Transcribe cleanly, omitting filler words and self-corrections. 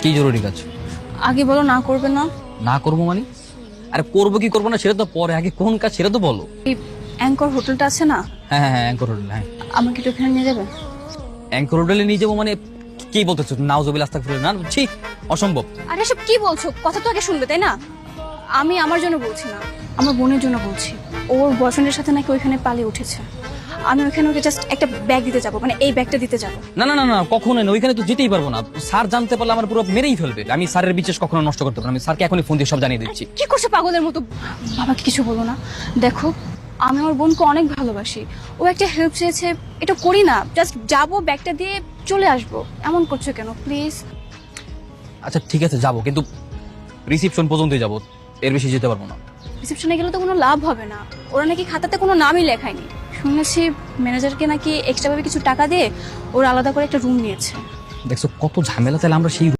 কি জরুরি কাজ? আগে বলো না করবে না। না করবো মানে? আরে করবো কি করবো না সেটা তো পরে, আগে কোন কাজ সেটা তো বলো। এই অ্যাঙ্কর হোটেলটা আছে না, হ্যাঁ হ্যাঁ হ্যাঁ, অ্যাঙ্কর হোটেল। হ্যাঁ, আমাকে একটু ওখানে নিয়ে যাবে? অ্যাঙ্কর হোটেলে নিয়ে যাবো মানে? কি বলতেছো? নাউজুবিল্লাহ আস্তাগফিরুল্লাহ, না ঠিক অসম্ভব। আরে এসব কি বলছো? কথা তো আগে শুনবে তাই না? আমি আমার জন্য বলছি না, আমার বোনের জন্য বলছি। ওর বয়ফ্রেন্ডের সাথে নাকি ওইখানে পালিয়ে উঠেছে। আমি ওইখানে ওকে জাস্ট একটা ব্যাগ দিতে যাবো, মানে এই ব্যাগটা দিতে যাবো। না না না না, কখনোই না, ওইখানে তো যেতেই পারবো না। স্যার জানতে পারলে আমার পুরো মেরেই ফেলবে। আমি স্যারের বিশেষ কখনো নষ্ট করতে পারবো না। আমি স্যারকে এখনই ফোন দিয়ে সব জানিয়ে দিচ্ছি। কি করছে পাগলের মতো? বাবাকে কিছু বলো না। দেখো, আমি আমার বোনকে অনেক ভালোবাসি। ও একটা হেল্প চেয়েছে, এটা করি না। জাস্ট যাবো, ব্যাগটা দিয়ে চলে আসবো। এমন করছো কেন প্লিজ? আচ্ছা ঠিক আছে যাবো, কিন্তু রিসিপশন পর্যন্তই যাবো, এর বেশি যেতে পারবো না। রিসেপশনে গেলে তো কোনো লাভ হবে না। ওরা নাকি খাতাতে কোনো নামই লেখায়নি। শুনেছি ম্যানেজারকে নাকি এক্সট্রা ভাবে কিছু টাকা দিয়ে ওরা আলাদা করে একটা রুম নিয়েছে। দেখছো কত ঝামেলা, তাহলে আমরা সেই